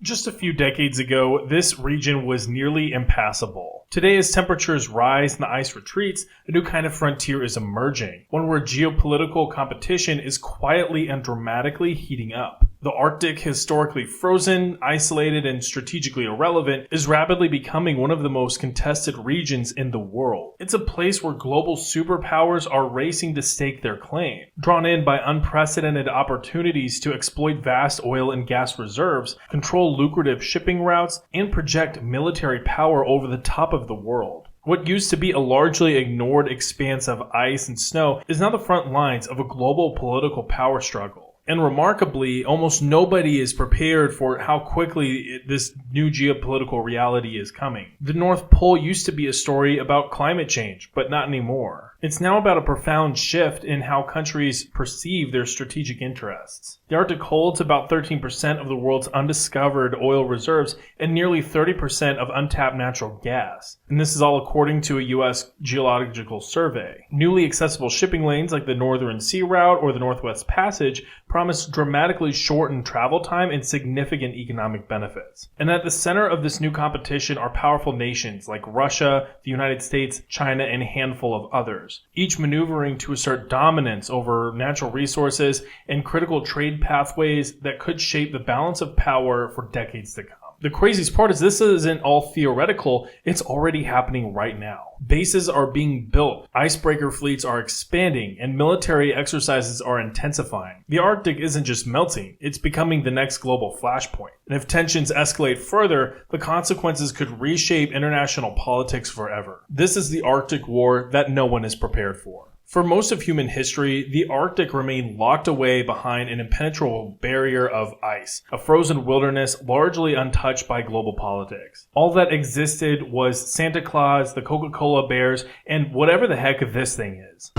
Just a few decades ago, this region was nearly impassable. Today, as temperatures rise and the ice retreats, a new kind of frontier is emerging, one where geopolitical competition is quietly and dramatically heating up. The Arctic, historically frozen, isolated, and strategically irrelevant, is rapidly becoming one of the most contested regions in the world. It's a place where global superpowers are racing to stake their claim. Drawn in by unprecedented opportunities to exploit vast oil and gas reserves, control lucrative shipping routes, and project military power over the top of the world. What used to be a largely ignored expanse of ice and snow is now the front lines of a global political power struggle. And remarkably, almost nobody is prepared for how quickly this new geopolitical reality is coming. The North Pole used to be a story about climate change, but not anymore. It's now about a profound shift in how countries perceive their strategic interests. The Arctic holds about 13% of the world's undiscovered oil reserves and nearly 30% of untapped natural gas. And this is all according to a U.S. Geological Survey. Newly accessible shipping lanes like the Northern Sea Route or the Northwest Passage promise dramatically shortened travel time and significant economic benefits. And at the center of this new competition are powerful nations like Russia, the United States, China, and a handful of others, each maneuvering to assert dominance over natural resources and critical trade pathways that could shape the balance of power for decades to come. The craziest part is this isn't all theoretical, it's already happening right now. Bases are being built, icebreaker fleets are expanding, and military exercises are intensifying. The Arctic isn't just melting, it's becoming the next global flashpoint. And if tensions escalate further, the consequences could reshape international politics forever. This is the Arctic War that no one is prepared for. For most of human history, the Arctic remained locked away behind an impenetrable barrier of ice, a frozen wilderness largely untouched by global politics. All that existed was Santa Claus, the Coca-Cola bears, and whatever the heck this thing is.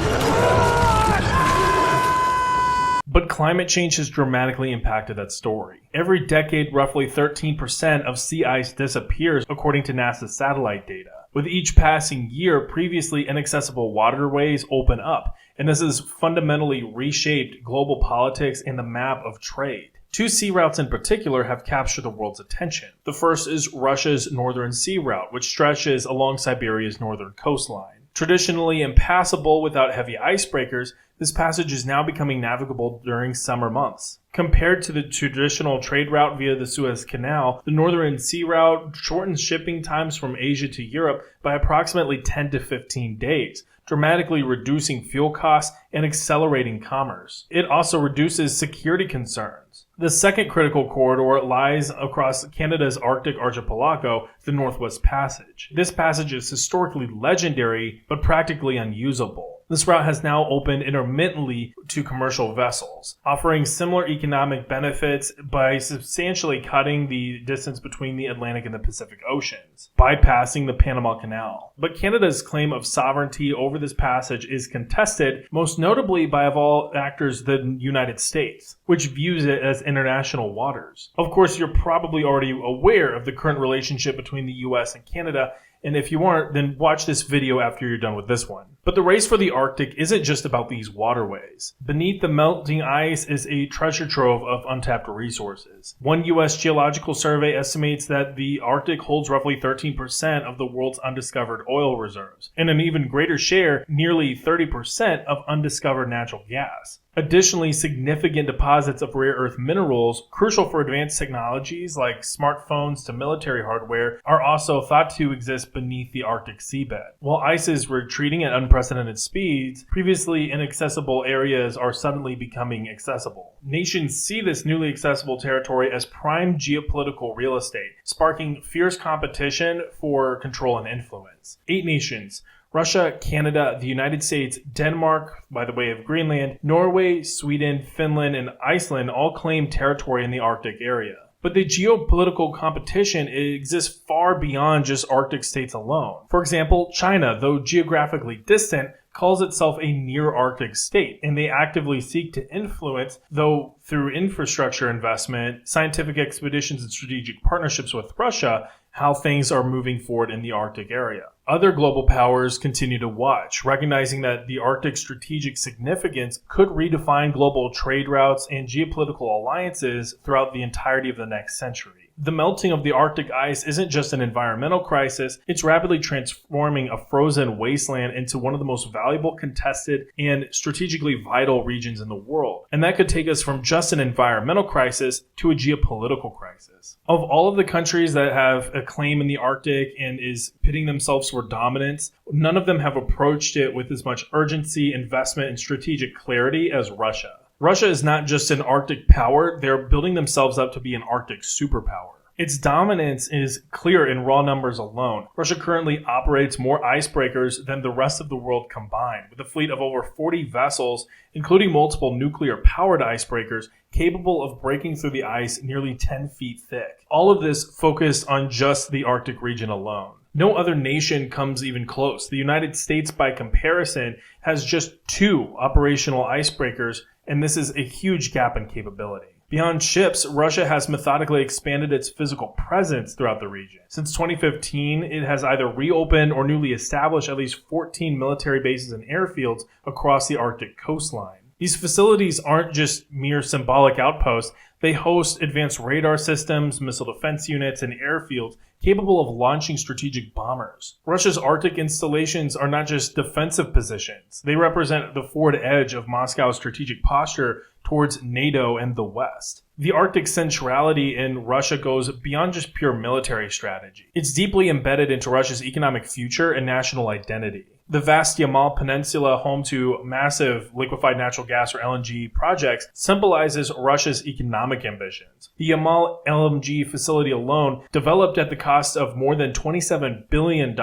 But climate change has dramatically impacted that story. Every decade, roughly 13% of sea ice disappears according to NASA's satellite data. With each passing year, previously inaccessible waterways open up, and this has fundamentally reshaped global politics and the map of trade. Two sea routes in particular have captured the world's attention. The first is Russia's Northern Sea Route, which stretches along Siberia's northern coastline. Traditionally impassable without heavy icebreakers, this passage is now becoming navigable during summer months. Compared to the traditional trade route via the Suez Canal, the Northern Sea Route shortens shipping times from Asia to Europe by approximately 10 to 15 days, dramatically reducing fuel costs and accelerating commerce. It also reduces security concerns. The second critical corridor lies across Canada's Arctic archipelago, the Northwest Passage. This passage is historically legendary, but practically unusable. This route has now opened intermittently to commercial vessels, offering similar economic benefits by substantially cutting the distance between the Atlantic and the Pacific Oceans, bypassing the Panama Canal. But Canada's claim of sovereignty over this passage is contested, most notably by, of all actors, the United States, which views it as international waters. Of course, you're probably already aware of the current relationship between the US and Canada, and if you aren't, then watch this video after you're done with this one. But the race for the Arctic isn't just about these waterways. Beneath the melting ice is a treasure trove of untapped resources. One U.S. Geological Survey estimates that the Arctic holds roughly 13% of the world's undiscovered oil reserves, and an even greater share, nearly 30%, of undiscovered natural gas. Additionally, significant deposits of rare earth minerals, crucial for advanced technologies like smartphones to military hardware, are also thought to exist beneath the Arctic seabed. While ice is retreating at unprecedented speeds, previously inaccessible areas are suddenly becoming accessible. Nations see this newly accessible territory as prime geopolitical real estate, sparking fierce competition for control and influence. 8 nations, Russia, Canada, the United States, Denmark, by the way of Greenland, Norway, Sweden, Finland, and Iceland all claim territory in the Arctic area. But the geopolitical competition exists far beyond just Arctic states alone. For example, China, though geographically distant, calls itself a near-Arctic state, and they actively seek to influence, though through infrastructure investment, scientific expeditions, and strategic partnerships with Russia, how things are moving forward in the Arctic area. Other global powers continue to watch, recognizing that the Arctic's strategic significance could redefine global trade routes and geopolitical alliances throughout the entirety of the next century. The melting of the Arctic ice isn't just an environmental crisis, it's rapidly transforming a frozen wasteland into one of the most valuable, contested, and strategically vital regions in the world. And that could take us from just an environmental crisis to a geopolitical crisis. Of all of the countries that have a claim in the Arctic and is pitting themselves for dominance, none of them have approached it with as much urgency, investment, and strategic clarity as Russia. Russia is not just an Arctic power, they're building themselves up to be an Arctic superpower. Its dominance is clear in raw numbers alone. Russia currently operates more icebreakers than the rest of the world combined, with a fleet of over 40 vessels, including multiple nuclear-powered icebreakers, capable of breaking through the ice nearly 10 feet thick. All of this focused on just the Arctic region alone. No other nation comes even close. The United States, by comparison, has just 2 operational icebreakers, and this is a huge gap in capability. Beyond ships, Russia has methodically expanded its physical presence throughout the region. Since 2015, it has either reopened or newly established at least 14 military bases and airfields across the Arctic coastline. These facilities aren't just mere symbolic outposts. They host advanced radar systems, missile defense units, and airfields capable of launching strategic bombers. Russia's Arctic installations are not just defensive positions. They represent the forward edge of Moscow's strategic posture towards NATO and the West. The Arctic centrality in Russia goes beyond just pure military strategy. It's deeply embedded into Russia's economic future and national identity. The vast Yamal Peninsula, home to massive liquefied natural gas or LNG projects, symbolizes Russia's economic ambitions. The Yamal LNG facility alone, developed at the cost of more than $27 billion,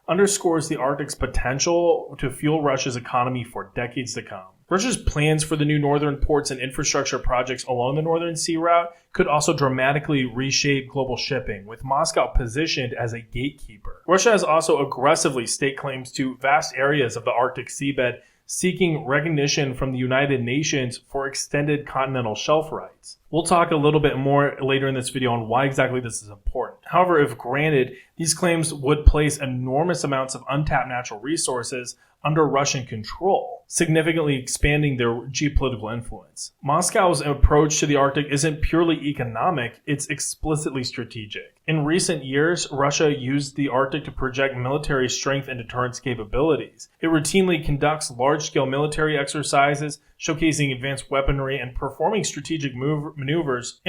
underscores the Arctic's potential to fuel Russia's economy for decades to come. Russia's plans for the new northern ports and infrastructure projects along the Northern Sea route could also dramatically reshape global shipping, with Moscow positioned as a gatekeeper. Russia has also aggressively staked claims to vast areas of the Arctic seabed, seeking recognition from the United Nations for extended continental shelf rights. We'll talk a little bit more later in this video on why exactly this is important. However, if granted, these claims would place enormous amounts of untapped natural resources under Russian control, significantly expanding their geopolitical influence. Moscow's approach to the Arctic isn't purely economic, it's explicitly strategic. In recent years, Russia used the Arctic to project military strength and deterrence capabilities. It routinely conducts large-scale military exercises, showcasing advanced weaponry and performing strategic maneuvers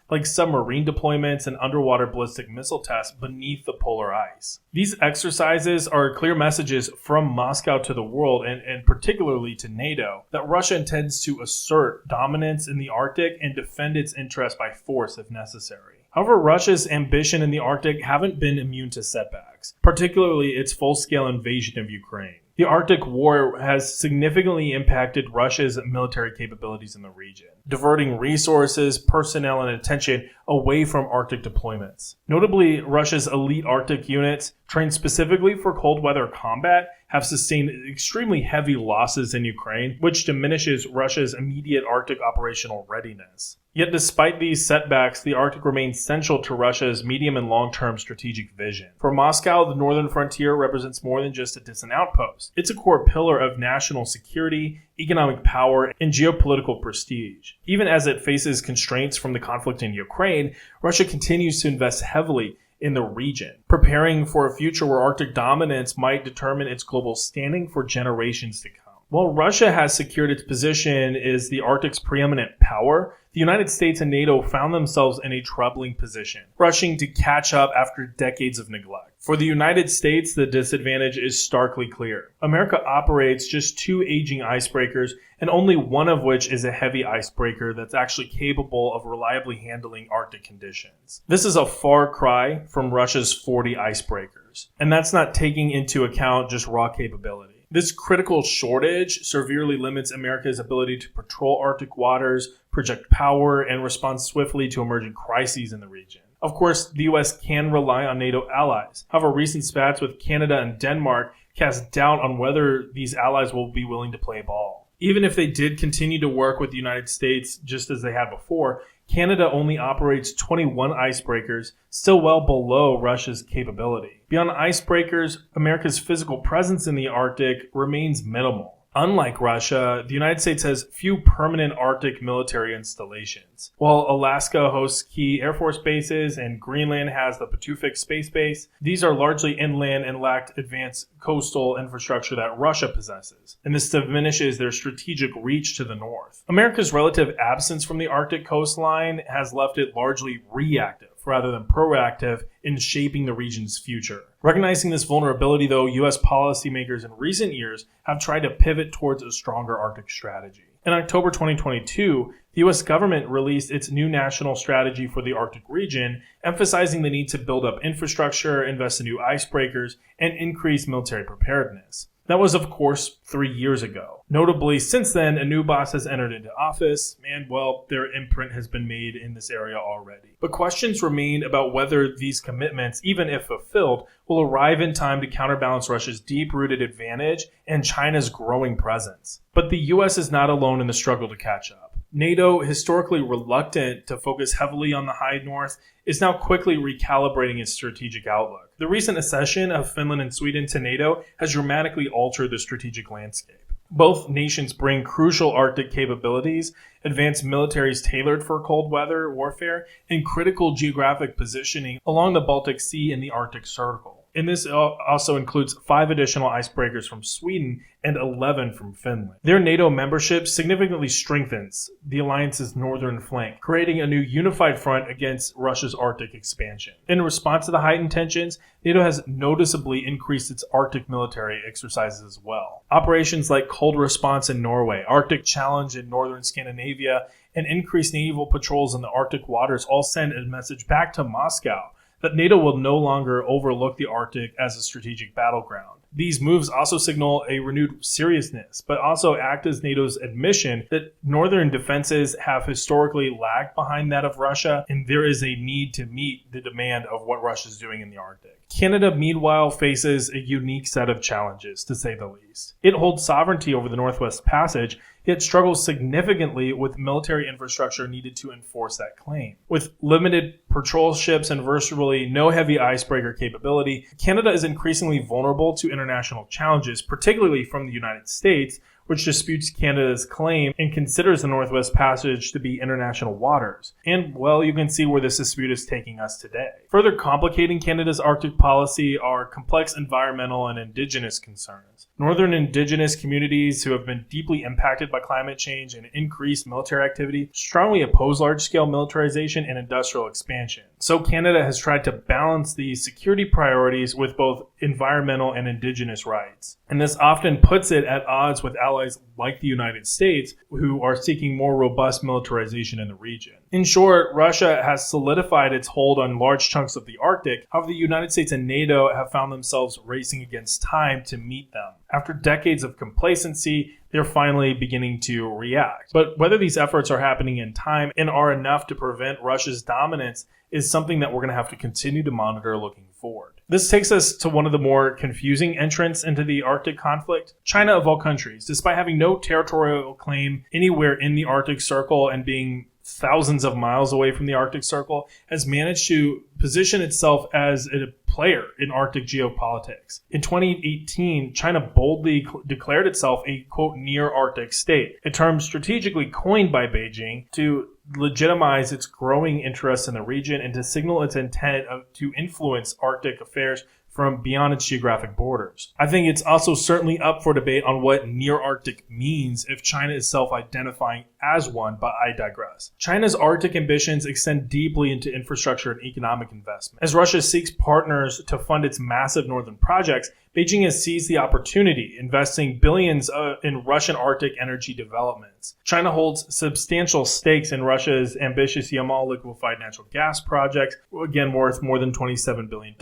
like submarine deployments and underwater ballistic missile tests beneath the polar ice. These exercises are clear messages from Moscow to the world, and particularly to NATO, that Russia intends to assert dominance in the Arctic and defend its interests by force if necessary. However, Russia's ambition in the Arctic haven't been immune to setbacks, particularly its full-scale invasion of Ukraine. The Arctic War has significantly impacted Russia's military capabilities in the region, diverting resources, personnel, and attention away from Arctic deployments. Notably, Russia's elite Arctic units, trained specifically for cold weather combat, have sustained extremely heavy losses in Ukraine, which diminishes Russia's immediate Arctic operational readiness. Yet despite these setbacks, the Arctic remains central to Russia's medium and long-term strategic vision. For Moscow, the northern frontier represents more than just a distant outpost. It's a core pillar of national security, economic power, and geopolitical prestige. Even as it faces constraints from the conflict in Ukraine, Russia continues to invest heavily in the region, preparing for a future where Arctic dominance might determine its global standing for generations to come. While Russia has secured its position as the Arctic's preeminent power, the United States and NATO found themselves in a troubling position, rushing to catch up after decades of neglect. For the United States, the disadvantage is starkly clear. America operates just 2 aging icebreakers, and only one of which is a heavy icebreaker that's actually capable of reliably handling Arctic conditions. This is a far cry from Russia's 40 icebreakers, and that's not taking into account just raw capability. This critical shortage severely limits America's ability to patrol Arctic waters, project power, and respond swiftly to emerging crises in the region. Of course, the US can rely on NATO allies. However, recent spats with Canada and Denmark cast doubt on whether these allies will be willing to play ball. Even if they did continue to work with the United States just as they had before, Canada only operates 21 icebreakers, still well below Russia's capability. Beyond icebreakers, America's physical presence in the Arctic remains minimal. Unlike Russia, the United States has few permanent Arctic military installations. While Alaska hosts key Air Force bases and Greenland has the Patuxent Space Base, these are largely inland and lack advanced coastal infrastructure that Russia possesses, and this diminishes their strategic reach to the north. America's relative absence from the Arctic coastline has left it largely reactive rather than proactive in shaping the region's future. Recognizing this vulnerability, though, U.S. policymakers in recent years have tried to pivot towards a stronger Arctic strategy. In October 2022, the U.S. government released its new national strategy for the Arctic region, emphasizing the need to build up infrastructure, invest in new icebreakers, and increase military preparedness. That was, of course, 3 years ago. Notably, since then, a new boss has entered into office, and, well, their imprint has been made in this area already. But questions remain about whether these commitments, even if fulfilled, will arrive in time to counterbalance Russia's deep-rooted advantage and China's growing presence. But the U.S. is not alone in the struggle to catch up. NATO, historically reluctant to focus heavily on the high north, is now quickly recalibrating its strategic outlook. The recent accession of Finland and Sweden to NATO has dramatically altered the strategic landscape. Both nations bring crucial Arctic capabilities, advanced militaries tailored for cold weather warfare, and critical geographic positioning along the Baltic Sea and the Arctic Circle. And this also includes 5 additional icebreakers from Sweden and 11 from Finland. Their NATO membership significantly strengthens the alliance's northern flank, creating a new unified front against Russia's Arctic expansion. In response to the heightened tensions, NATO has noticeably increased its Arctic military exercises as well. Operations like Cold Response in Norway, Arctic Challenge in northern Scandinavia, and increased naval patrols in the Arctic waters all send a message back to Moscow that NATO will no longer overlook the Arctic as a strategic battleground. These moves also signal a renewed seriousness, but also act as NATO's admission that northern defenses have historically lagged behind that of Russia, and there is a need to meet the demand of what Russia is doing in the Arctic. Canada, meanwhile, faces a unique set of challenges, to say the least. It holds sovereignty over the Northwest Passage, yet struggles significantly with military infrastructure needed to enforce that claim. With limited patrol ships and virtually no heavy icebreaker capability, Canada is increasingly vulnerable to international challenges, particularly from the United States, which disputes Canada's claim and considers the Northwest Passage to be international waters. And, well, you can see where this dispute is taking us today. Further complicating Canada's Arctic policy are complex environmental and indigenous concerns. Northern indigenous communities who have been deeply impacted by climate change and increased military activity strongly oppose large-scale militarization and industrial expansion. So Canada has tried to balance these security priorities with both environmental and indigenous rights. And this often puts it at odds with allies like the United States, who are seeking more robust militarization in the region. In short, Russia has solidified its hold on large chunks of the Arctic. However, the United States and NATO have found themselves racing against time to meet them. After decades of complacency, they're finally beginning to react. But whether these efforts are happening in time and are enough to prevent Russia's dominance is something that we're going to have to continue to monitor looking forward. This takes us to one of the more confusing entrants into the Arctic conflict. China, of all countries, despite having no territorial claim anywhere in the Arctic Circle and being thousands of miles away from the Arctic Circle, has managed to position itself as a player in Arctic geopolitics. In 2018, China boldly declared itself a, quote, near Arctic state, a term strategically coined by Beijing to legitimize its growing interest in the region and to signal its intent to influence Arctic affairs from beyond its geographic borders. I think it's also certainly up for debate on what near Arctic means if China is self-identifying as one, but I digress. China's Arctic ambitions extend deeply into infrastructure and economic investment. As Russia seeks partners to fund its massive northern projects, Beijing has seized the opportunity, investing billions in Russian Arctic energy developments. China holds substantial stakes in Russia's ambitious Yamal liquefied natural gas project, again worth more than $27 billion,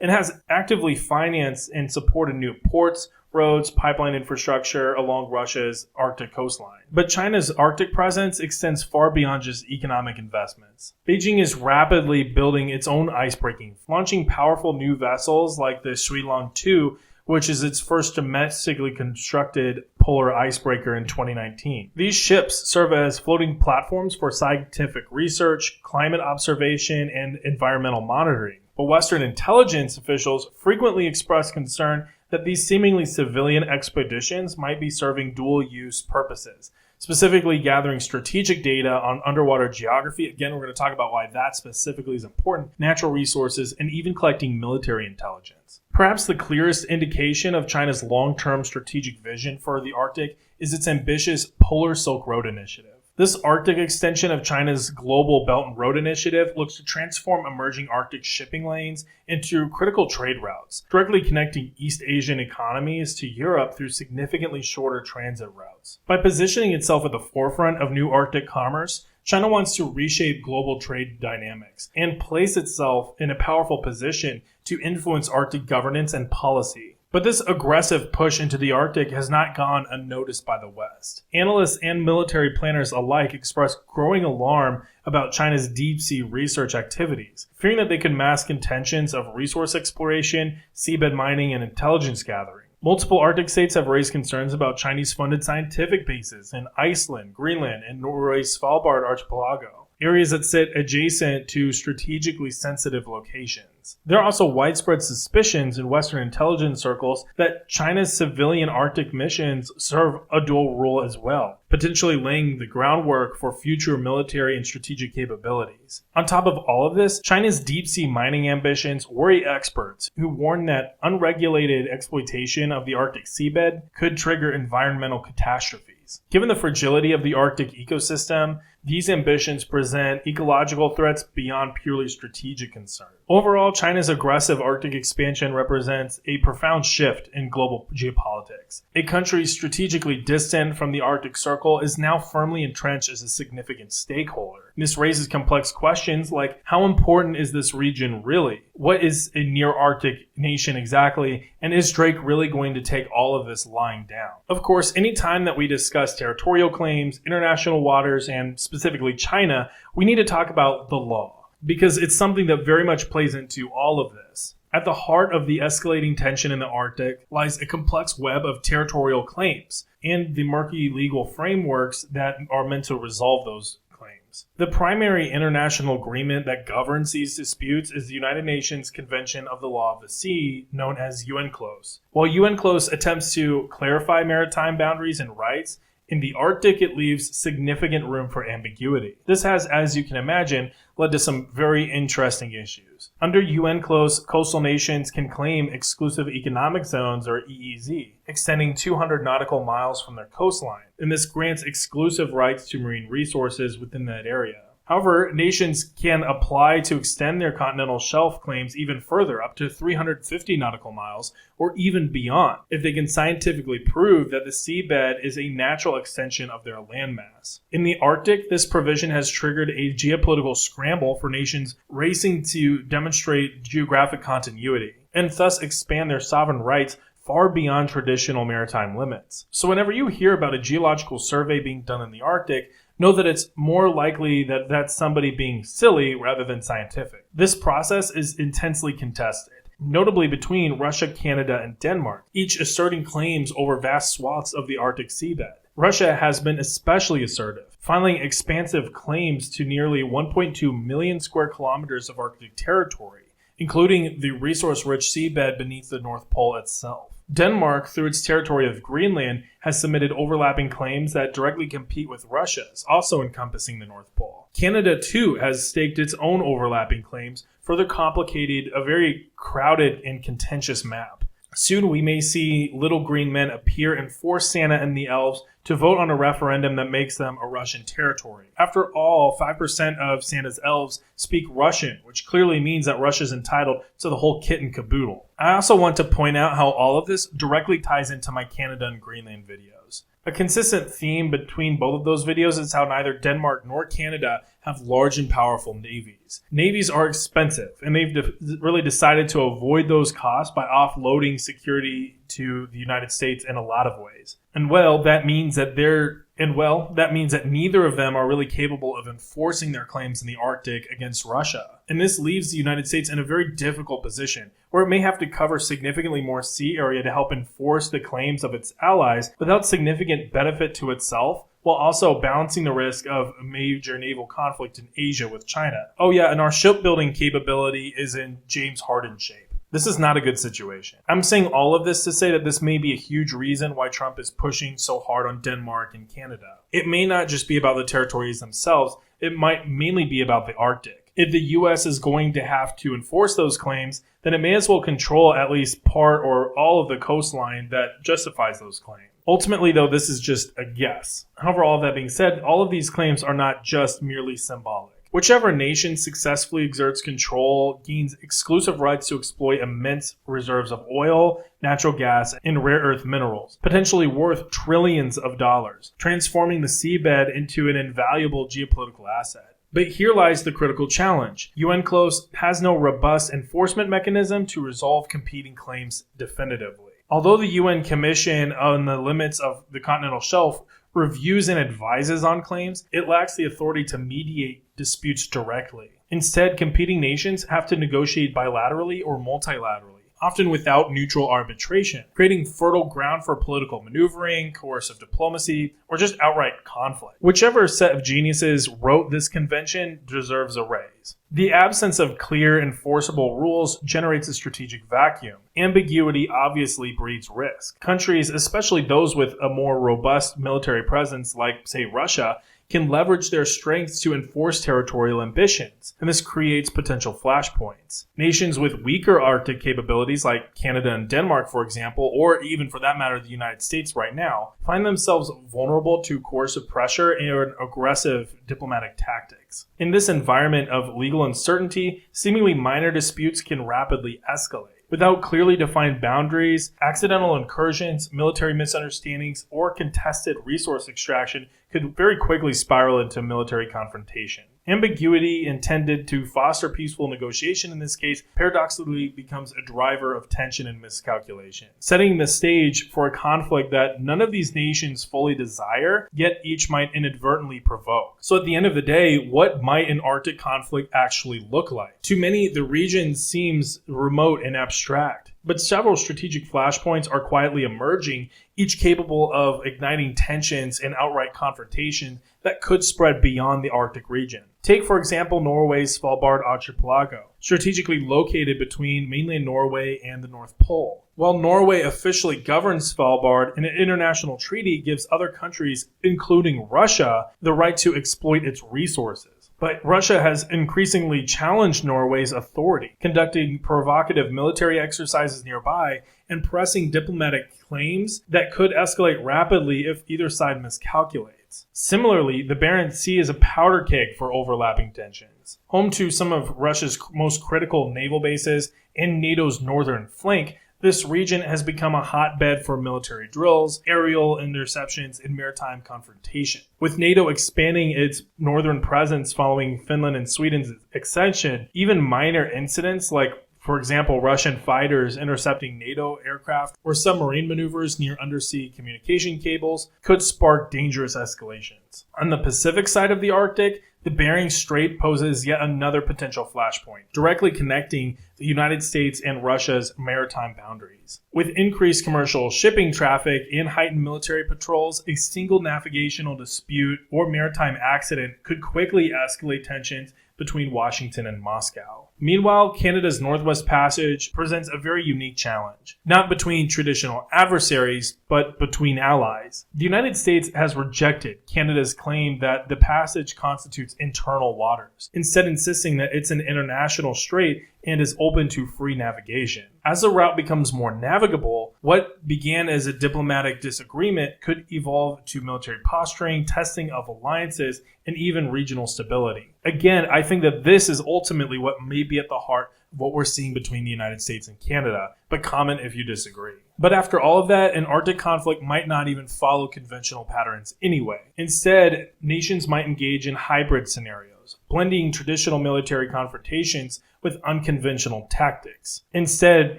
and has actively financed and supported new ports, roads, pipeline infrastructure along Russia's Arctic coastline. But China's Arctic presence extends far beyond just economic investments. Beijing is rapidly building its own icebreaking, launching powerful new vessels like the Shuilong 2, which is its first domestically constructed polar icebreaker in 2019. These ships serve as floating platforms for scientific research, climate observation, and environmental monitoring. But Western intelligence officials frequently express concern that these seemingly civilian expeditions might be serving dual-use purposes, specifically gathering strategic data on underwater geography. Again, we're going to talk about why that specifically is important, natural resources, and even collecting military intelligence. Perhaps the clearest indication of China's long-term strategic vision for the Arctic is its ambitious Polar Silk Road Initiative. This Arctic extension of China's Global Belt and Road Initiative looks to transform emerging Arctic shipping lanes into critical trade routes, directly connecting East Asian economies to Europe through significantly shorter transit routes. By positioning itself at the forefront of new Arctic commerce, China wants to reshape global trade dynamics and place itself in a powerful position to influence Arctic governance and policy. But this aggressive push into the Arctic has not gone unnoticed by the West. Analysts and military planners alike express growing alarm about China's deep-sea research activities, fearing that they could mask intentions of resource exploration, seabed mining, and intelligence gathering. Multiple Arctic states have raised concerns about Chinese-funded scientific bases in Iceland, Greenland, and Norway's Svalbard archipelago, areas that sit adjacent to strategically sensitive locations. There are also widespread suspicions in Western intelligence circles that China's civilian Arctic missions serve a dual role as well, potentially laying the groundwork for future military and strategic capabilities. On top of all of this, China's deep-sea mining ambitions worry experts who warn that unregulated exploitation of the Arctic seabed could trigger environmental catastrophes. Given the fragility of the Arctic ecosystem, these ambitions present ecological threats beyond purely strategic concern. Overall, China's aggressive Arctic expansion represents a profound shift in global geopolitics. A country strategically distant from the Arctic Circle is now firmly entrenched as a significant stakeholder. This raises complex questions like, how important is this region really? What is a near-Arctic nation exactly? And is Drake really going to take all of this lying down? Of course, any time that we discuss territorial claims, international waters, and specifically China, we need to talk about the law, because it's something that very much plays into all of this. At the heart of the escalating tension in the Arctic lies a complex web of territorial claims and the murky legal frameworks that are meant to resolve those claims. The primary international agreement that governs these disputes is the United Nations Convention of the Law of the Sea, known as UNCLOS. While UNCLOS attempts to clarify maritime boundaries and rights, in the Arctic, it leaves significant room for ambiguity. This has, as you can imagine, led to some very interesting issues. Under UNCLOS, coastal nations can claim exclusive economic zones, or EEZ, extending 200 nautical miles from their coastline, and this grants exclusive rights to marine resources within that area. However, nations can apply to extend their continental shelf claims even further, up to 350 nautical miles, or even beyond, if they can scientifically prove that the seabed is a natural extension of their landmass. In the Arctic, this provision has triggered a geopolitical scramble for nations racing to demonstrate geographic continuity, and thus expand their sovereign rights far beyond traditional maritime limits. So whenever you hear about a geological survey being done in the Arctic, know that it's more likely that that's somebody being silly rather than scientific. This process is intensely contested, notably between Russia, Canada, and Denmark, each asserting claims over vast swaths of the Arctic seabed. Russia has been especially assertive, filing expansive claims to nearly 1.2 million square kilometers of Arctic territory, including the resource-rich seabed beneath the North Pole itself. Denmark, through its territory of Greenland, has submitted overlapping claims that directly compete with Russia's, also encompassing the North Pole. Canada, too, has staked its own overlapping claims, further complicated a very crowded and contentious map. Soon we may see little green men appear and force Santa and the elves to vote on a referendum that makes them a Russian territory. After all, 5% of Santa's elves speak Russian, which clearly means that Russia's entitled to the whole kit and caboodle. I also want to point out how all of this directly ties into my Canada and Greenland videos. A consistent theme between both of those videos is how neither Denmark nor Canada have large and powerful navies. Navies are expensive, and they've really decided to avoid those costs by offloading security to the United States in a lot of ways. That means that neither of them are really capable of enforcing their claims in the Arctic against Russia. And this leaves the United States in a very difficult position, where it may have to cover significantly more sea area to help enforce the claims of its allies without significant benefit to itself, while also balancing the risk of a major naval conflict in Asia with China. Oh yeah, and our shipbuilding capability is in James Harden shape. This is not a good situation. I'm saying all of this to say that this may be a huge reason why Trump is pushing so hard on Denmark and Canada. It may not just be about the territories themselves, it might mainly be about the Arctic. If the US is going to have to enforce those claims, then it may as well control at least part or all of the coastline that justifies those claims. Ultimately, though, this is just a guess. However, all of that being said, all of these claims are not just merely symbolic. Whichever nation successfully exerts control gains exclusive rights to exploit immense reserves of oil, natural gas, and rare earth minerals, potentially worth trillions of dollars, transforming the seabed into an invaluable geopolitical asset. But here lies the critical challenge. UNCLOS has no robust enforcement mechanism to resolve competing claims definitively. Although the UN Commission on the Limits of the Continental Shelf reviews and advises on claims, it lacks the authority to mediate disputes directly. Instead, competing nations have to negotiate bilaterally or multilaterally, often without neutral arbitration, creating fertile ground for political maneuvering, coercive diplomacy, or just outright conflict. Whichever set of geniuses wrote this convention deserves a raise. The absence of clear, enforceable rules generates a strategic vacuum. Ambiguity obviously breeds risk. Countries, especially those with a more robust military presence like, say, Russia, can leverage their strengths to enforce territorial ambitions, and this creates potential flashpoints. Nations with weaker Arctic capabilities, like Canada and Denmark, for example, or even for that matter the United States right now, find themselves vulnerable to coercive pressure and aggressive diplomatic tactics. In this environment of legal uncertainty, seemingly minor disputes can rapidly escalate. Without clearly defined boundaries, accidental incursions, military misunderstandings, or contested resource extraction could very quickly spiral into military confrontation. Ambiguity, intended to foster peaceful negotiation in this case, paradoxically becomes a driver of tension and miscalculation, setting the stage for a conflict that none of these nations fully desire, yet each might inadvertently provoke. So at the end of the day, what might an Arctic conflict actually look like? To many, the region seems remote and abstract, but several strategic flashpoints are quietly emerging, each capable of igniting tensions and outright confrontation that could spread beyond the Arctic region. Take, for example, Norway's Svalbard archipelago, strategically located between mainland Norway and the North Pole. While Norway officially governs Svalbard, an international treaty gives other countries, including Russia, the right to exploit its resources. But Russia has increasingly challenged Norway's authority, conducting provocative military exercises nearby and pressing diplomatic claims that could escalate rapidly if either side miscalculates. Similarly, the Barents Sea is a powder keg for overlapping tensions. Home to some of Russia's most critical naval bases and NATO's northern flank, this region has become a hotbed for military drills, aerial interceptions, and maritime confrontation. With NATO expanding its northern presence following Finland and Sweden's accession, even minor incidents like, for example, Russian fighters intercepting NATO aircraft or submarine maneuvers near undersea communication cables could spark dangerous escalations. On the Pacific side of the Arctic, the Bering Strait poses yet another potential flashpoint, directly connecting the United States and Russia's maritime boundaries. With increased commercial shipping traffic and heightened military patrols, a single navigational dispute or maritime accident could quickly escalate tensions between Washington and Moscow. Meanwhile, Canada's Northwest Passage presents a very unique challenge, not between traditional adversaries, but between allies. The United States has rejected Canada's claim that the passage constitutes internal waters, instead insisting that it's an international strait and is open to free navigation. As the route becomes more navigable, what began as a diplomatic disagreement could evolve to military posturing, testing of alliances, and even regional stability. Again, I think that this is ultimately what may be at the heart of what we're seeing between the United States and Canada, but comment if you disagree. But after all of that, an Arctic conflict might not even follow conventional patterns anyway. Instead, nations might engage in hybrid scenarios, blending traditional military confrontations with unconventional tactics, instead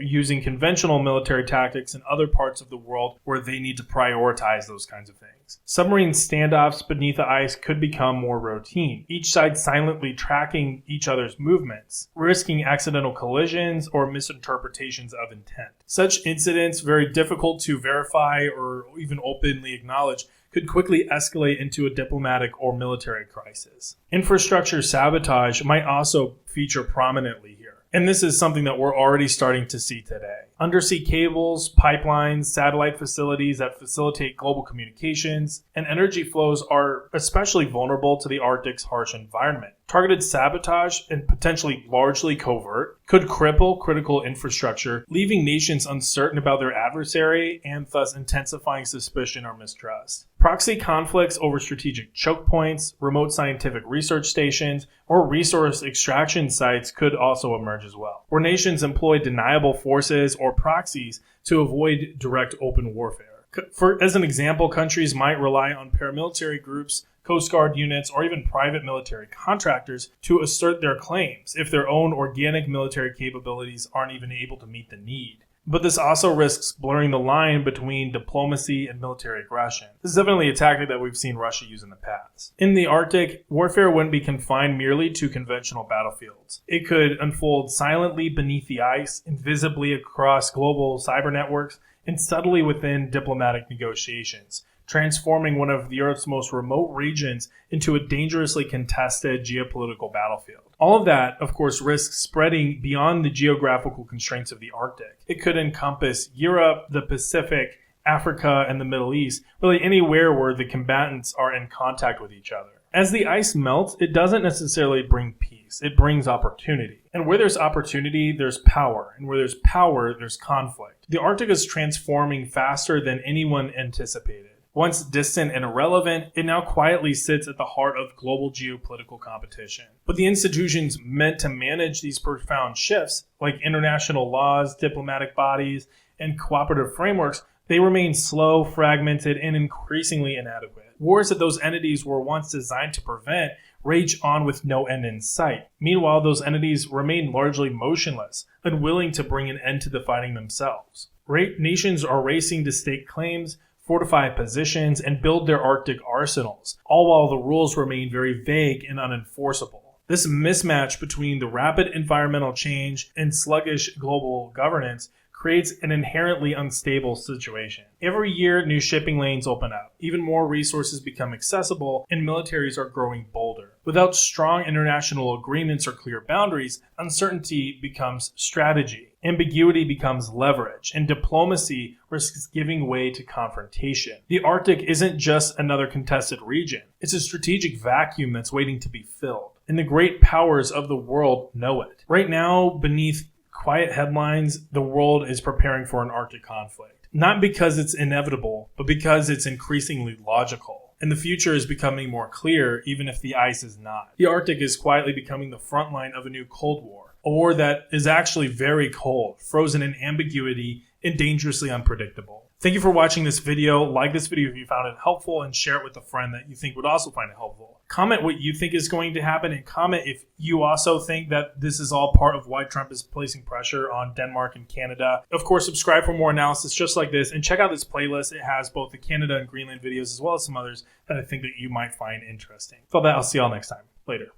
using conventional military tactics in other parts of the world where they need to prioritize those kinds of things. Submarine standoffs beneath the ice could become more routine, each side silently tracking each other's movements, risking accidental collisions or misinterpretations of intent. Such incidents, very difficult to verify or even openly acknowledge, could quickly escalate into a diplomatic or military crisis. Infrastructure sabotage might also feature prominently here. And this is something that we're already starting to see today. Undersea cables, pipelines, satellite facilities that facilitate global communications, and energy flows are especially vulnerable to the Arctic's harsh environment. Targeted sabotage, and potentially largely covert, could cripple critical infrastructure, leaving nations uncertain about their adversary and thus intensifying suspicion or mistrust. Proxy conflicts over strategic choke points, remote scientific research stations, or resource extraction sites could also emerge as well, where nations employ deniable forces or proxies to avoid direct open warfare. As an example, countries might rely on paramilitary groups, Coast Guard units, or even private military contractors to assert their claims if their own organic military capabilities aren't even able to meet the need. But this also risks blurring the line between diplomacy and military aggression. This is definitely a tactic that we've seen Russia use in the past. In the Arctic, warfare wouldn't be confined merely to conventional battlefields. It could unfold silently beneath the ice, invisibly across global cyber networks, and subtly within diplomatic negotiations, transforming one of the Earth's most remote regions into a dangerously contested geopolitical battlefield. All of that, of course, risks spreading beyond the geographical constraints of the Arctic. It could encompass Europe, the Pacific, Africa, and the Middle East, really anywhere where the combatants are in contact with each other. As the ice melts, it doesn't necessarily bring peace. It brings opportunity. And where there's opportunity, there's power. And where there's power, there's conflict. The Arctic is transforming faster than anyone anticipated. Once distant and irrelevant, it now quietly sits at the heart of global geopolitical competition. But the institutions meant to manage these profound shifts, like international laws, diplomatic bodies, and cooperative frameworks, they remain slow, fragmented, and increasingly inadequate. Wars that those entities were once designed to prevent rage on with no end in sight. Meanwhile, those entities remain largely motionless, unwilling to bring an end to the fighting themselves. Nations are racing to stake claims, fortify positions, and build their Arctic arsenals, all while the rules remain very vague and unenforceable. This mismatch between the rapid environmental change and sluggish global governance creates an inherently unstable situation. Every year, new shipping lanes open up, even more resources become accessible, and militaries are growing bolder. Without strong international agreements or clear boundaries, uncertainty becomes strategy, ambiguity becomes leverage, and diplomacy risks giving way to confrontation. The Arctic isn't just another contested region. It's a strategic vacuum that's waiting to be filled, and the great powers of the world know it. Right now, beneath quiet headlines, the world is preparing for an Arctic conflict. Not because it's inevitable, but because it's increasingly logical. And the future is becoming more clear, even if the ice is not. The Arctic is quietly becoming the front line of a new Cold War. A war that is actually very cold, frozen in ambiguity, and dangerously unpredictable. Thank you for watching this video. Like this video if you found it helpful, and share it with a friend that you think would also find it helpful. Comment what you think is going to happen, and comment if you also think that this is all part of why Trump is placing pressure on Denmark and Canada. Of course, subscribe for more analysis just like this, and check out this playlist. It has both the Canada and Greenland videos as well as some others that I think that you might find interesting. For that, I'll see y'all next time. Later.